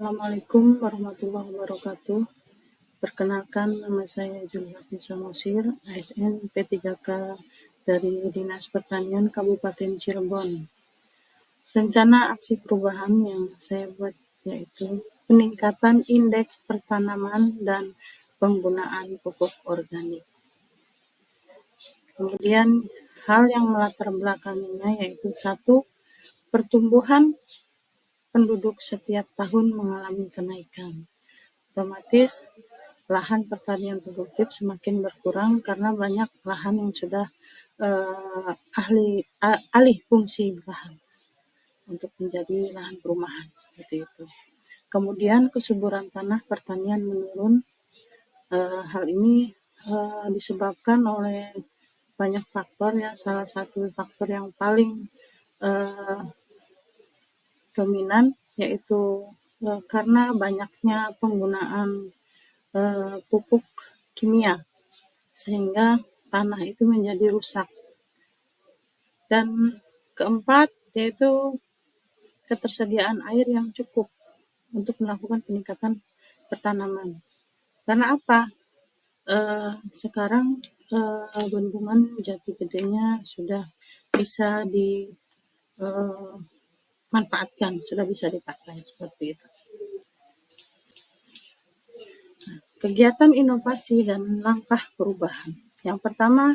Assalamualaikum warahmatullahi wabarakatuh. Perkenalkan, nama saya Julia Samosir, ASN P3K dari Dinas Pertanian Kabupaten Cirebon. Rencana aksi perubahan yang saya buat yaitu peningkatan indeks pertanaman dan penggunaan pupuk organik. Kemudian hal yang melatar belakanginya yaitu 1. Pertumbuhan penduduk setiap tahun mengalami kenaikan. Otomatis lahan pertanian produktif semakin berkurang karena banyak lahan yang sudah alih fungsi lahan untuk menjadi lahan perumahan seperti itu. Kemudian kesuburan tanah pertanian menurun. Hal ini disebabkan oleh banyak faktor ya. Salah satu faktor yang paling dominan yaitu karena banyaknya penggunaan pupuk kimia sehingga tanah itu menjadi rusak. Dan keempat yaitu ketersediaan air yang cukup untuk melakukan peningkatan pertanaman. Karena apa? Sekarang bendungan Jati Gedenya sudah bisa dimanfaatkan, sudah bisa dipakai seperti itu. Kegiatan inovasi dan langkah perubahan. Yang pertama,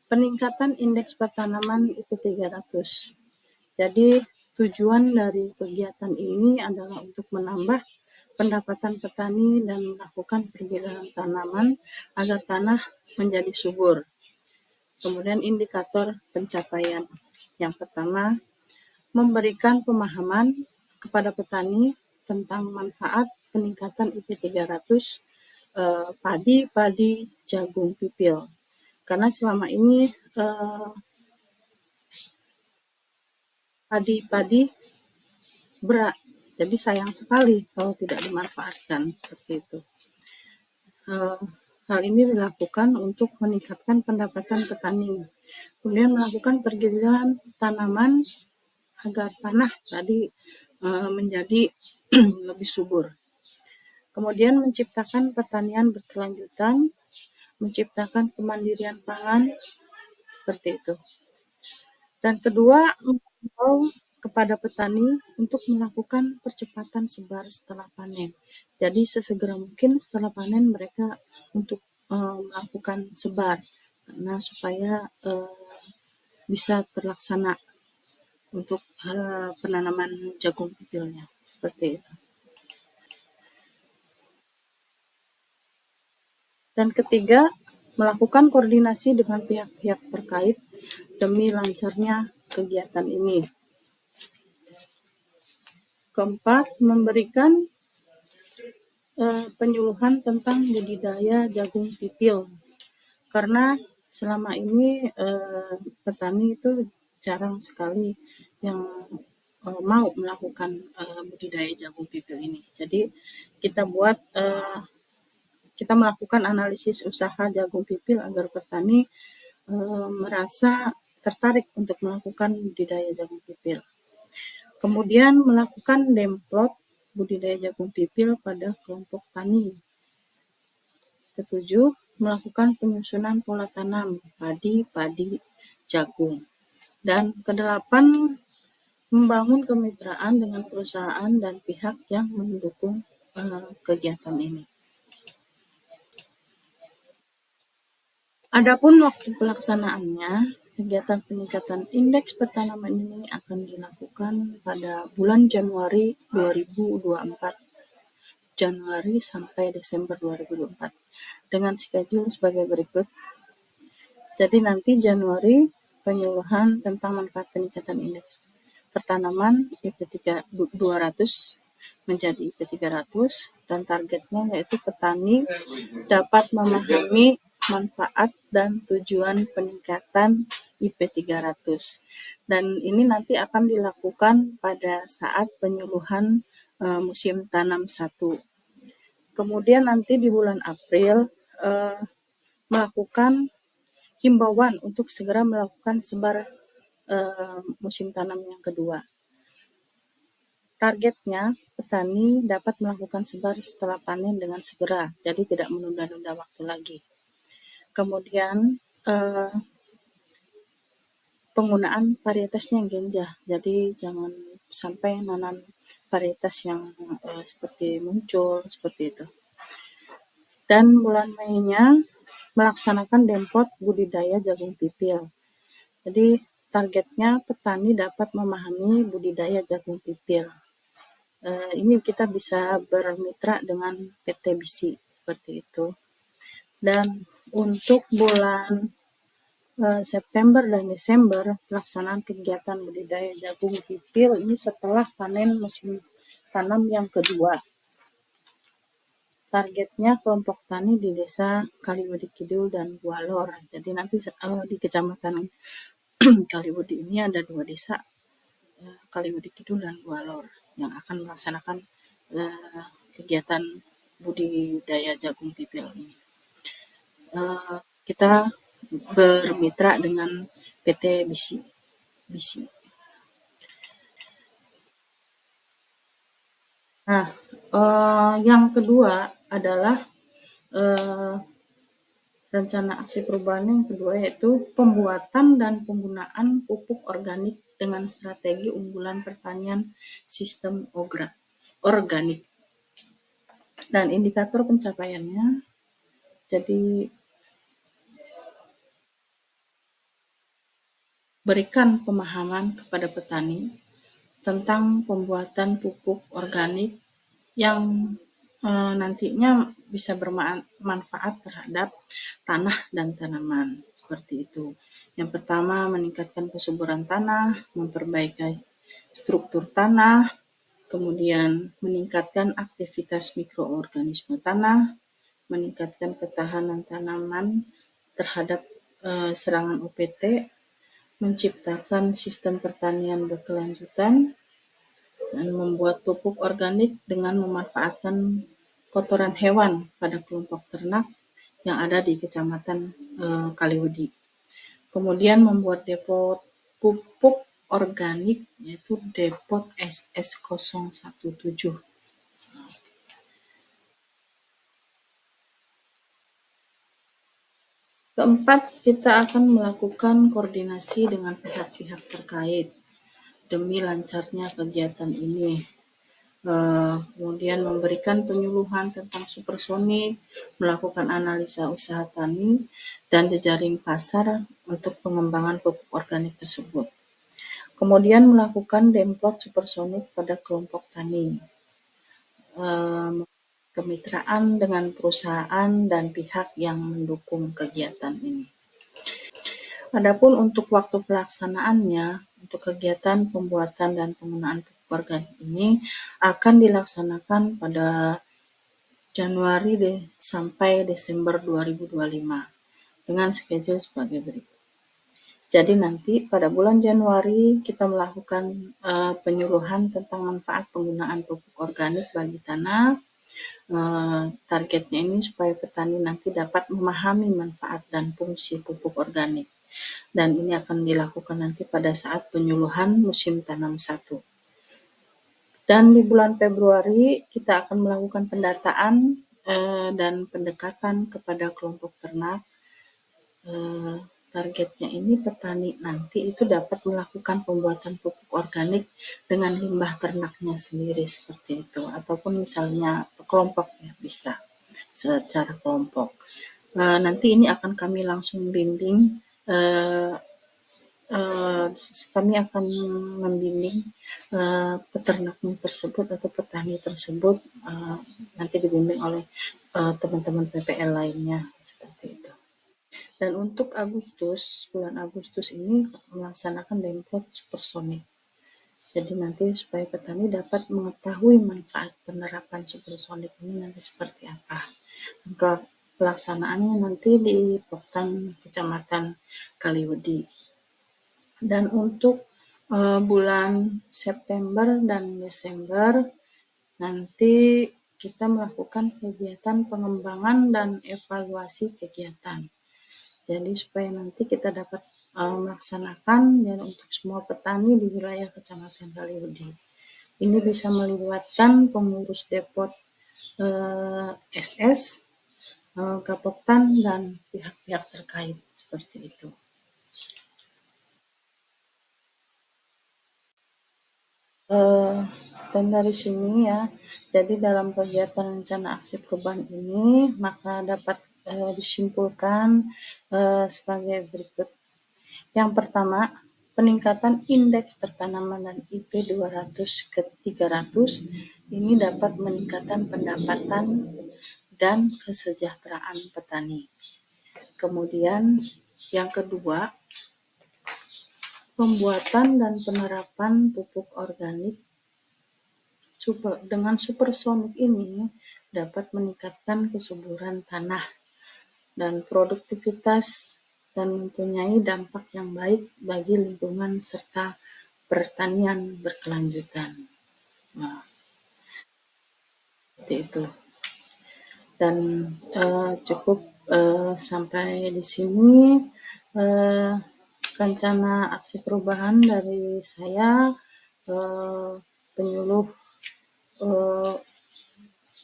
peningkatan indeks pertanaman IP300. Jadi tujuan dari kegiatan ini adalah untuk menambah pendapatan petani dan melakukan pergerakan tanaman agar tanah menjadi subur. Kemudian indikator pencapaian. Yang pertama, memberikan pemahaman kepada petani tentang manfaat peningkatan IP300 padi jagung pipil. Karena selama ini padi berat, jadi sayang sekali kalau tidak dimanfaatkan seperti itu. Hal ini dilakukan untuk meningkatkan pendapatan petani. Kemudian melakukan pergiliran tanaman agar tanah tadi menjadi lebih subur. Kemudian menciptakan pertanian berkelanjutan, menciptakan kemandirian pangan, seperti itu. Dan kedua, mengimbau kepada petani untuk melakukan percepatan sebar setelah panen. Jadi sesegera mungkin setelah panen mereka untuk melakukan sebar, karena supaya bisa terlaksana untuk penanaman jagung pipilnya, seperti itu. Dan ketiga, melakukan koordinasi dengan pihak-pihak terkait demi lancarnya kegiatan ini. Keempat, memberikan penyuluhan tentang budidaya jagung pipil. Karena selama ini petani itu jarang sekali yang mau melakukan budidaya jagung pipil ini. Jadi kita melakukan analisis usaha jagung pipil agar petani merasa tertarik untuk melakukan budidaya jagung pipil. Kemudian melakukan demplot budidaya jagung pipil pada kelompok tani. Ketujuh, melakukan penyusunan pola tanam padi jagung. Dan kedelapan, membangun kemitraan dengan perusahaan dan pihak yang mendukung kegiatan ini. Adapun waktu pelaksanaannya, kegiatan peningkatan indeks pertanaman ini akan dilakukan pada bulan Januari 2024. Januari sampai Desember 2024 dengan schedule sebagai berikut. Jadi nanti Januari penyuluhan tentang manfaat peningkatan indeks pertanaman IP200 menjadi IP300 dan targetnya yaitu petani dapat memahami manfaat dan tujuan peningkatan IP300. Dan ini nanti akan dilakukan pada saat penyuluhan musim tanam 1. Kemudian nanti di bulan April melakukan himbauan untuk segera melakukan sebar musim tanam yang kedua. Targetnya petani dapat melakukan sebar setelah panen dengan segera, jadi tidak menunda-nunda waktu lagi. Kemudian penggunaan varietasnya yang ganja, jadi jangan sampai nanam varietas yang seperti muncul seperti itu. Dan bulan Mei-nya melaksanakan dempot budidaya jagung pipil. Jadi targetnya petani dapat memahami budidaya jagung pipil. Ini kita bisa bermitra dengan PT BISI seperti itu. Dan untuk bulan September dan Desember pelaksanaan kegiatan budidaya jagung pipil ini setelah panen musim tanam yang kedua. Targetnya kelompok tani di desa Kaliwedi Kidul dan Bualor. Jadi nanti di kecamatan Kaliwedi ini ada 2 desa, Kaliwedi Kidul dan Bualor, yang akan melaksanakan kegiatan budidaya jagung pipil ini. Kita bermitra dengan PT BISI. Nah, yang kedua adalah rencana aksi perubahan yang kedua yaitu pembuatan dan penggunaan pupuk organik dengan strategi unggulan pertanian sistem organik. Dan indikator pencapaiannya, jadi berikan pemahaman kepada petani tentang pembuatan pupuk organik yang nantinya bisa bermanfaat terhadap tanah dan tanaman, seperti itu. Yang pertama, meningkatkan kesuburan tanah, memperbaiki struktur tanah, kemudian meningkatkan aktivitas mikroorganisme tanah, meningkatkan ketahanan tanaman terhadap serangan UPT, menciptakan sistem pertanian berkelanjutan, dan membuat pupuk organik dengan memanfaatkan kotoran hewan pada kelompok ternak yang ada di Kecamatan Kaliwedi. Kemudian membuat depot pupuk organik yaitu depot SS017. Keempat, kita akan melakukan koordinasi dengan pihak-pihak terkait demi lancarnya kegiatan ini. Kemudian memberikan penyuluhan tentang supersonik, melakukan analisa usaha tani, dan jejaring pasar untuk pengembangan pupuk organik tersebut. Kemudian melakukan demplot supersonik pada kelompok tani. Kemitraan dengan perusahaan dan pihak yang mendukung kegiatan ini. Adapun untuk waktu pelaksanaannya, untuk kegiatan pembuatan dan penggunaan pupuk organik ini akan dilaksanakan pada Januari sampai Desember 2025 dengan schedule sebagai berikut. Jadi nanti pada bulan Januari kita melakukan penyuluhan tentang manfaat penggunaan pupuk organik bagi tanah. Targetnya ini supaya petani nanti dapat memahami manfaat dan fungsi pupuk organik. Dan ini akan dilakukan nanti pada saat penyuluhan musim tanam 1. Dan di bulan Februari kita akan melakukan pendataan dan pendekatan kepada kelompok ternak. Targetnya ini petani nanti itu dapat melakukan pembuatan pupuk organik dengan limbah ternaknya sendiri seperti itu, ataupun misalnya kelompok ya bisa secara kelompok. Nanti ini akan kami langsung bimbing, kami akan membimbing peternak tersebut atau petani tersebut, nanti dibimbing oleh teman-teman PPL lainnya seperti itu. Dan untuk bulan Agustus ini melaksanakan demplot supersonik. Jadi nanti supaya petani dapat mengetahui manfaat penerapan supersonik ini nanti seperti apa. Pelaksanaannya nanti di Poktan Kecamatan Kaliwedi. Dan untuk bulan September dan Desember nanti kita melakukan kegiatan pengembangan dan evaluasi kegiatan. Jadi supaya nanti kita dapat melaksanakan dan untuk semua petani di wilayah Kecamatan Kaliwedi. Ini bisa melibatkan pengurus Depot SS, Gapoktan, dan pihak-pihak terkait seperti itu. Eh, dan dari sini ya, jadi dalam kegiatan rencana aksi perubahan ini maka dapat disimpulkan sebagai berikut. Yang pertama, peningkatan indeks pertanaman dan IP 200 ke 300 ini dapat meningkatkan pendapatan dan kesejahteraan petani. Kemudian yang kedua, pembuatan dan penerapan pupuk organik dengan supersonik ini dapat meningkatkan kesuburan tanah dan produktivitas dan mempunyai dampak yang baik bagi lingkungan serta pertanian berkelanjutan. Nah, seperti itu. Dan cukup sampai di sini eh, rencana aksi perubahan dari saya, penyuluh eh,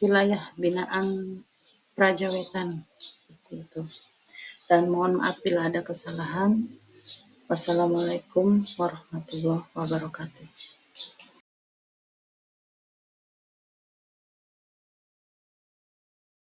wilayah binaan Prajawetan seperti itu. Dan mohon maaf bila ada kesalahan. Wassalamualaikum warahmatullahi wabarakatuh.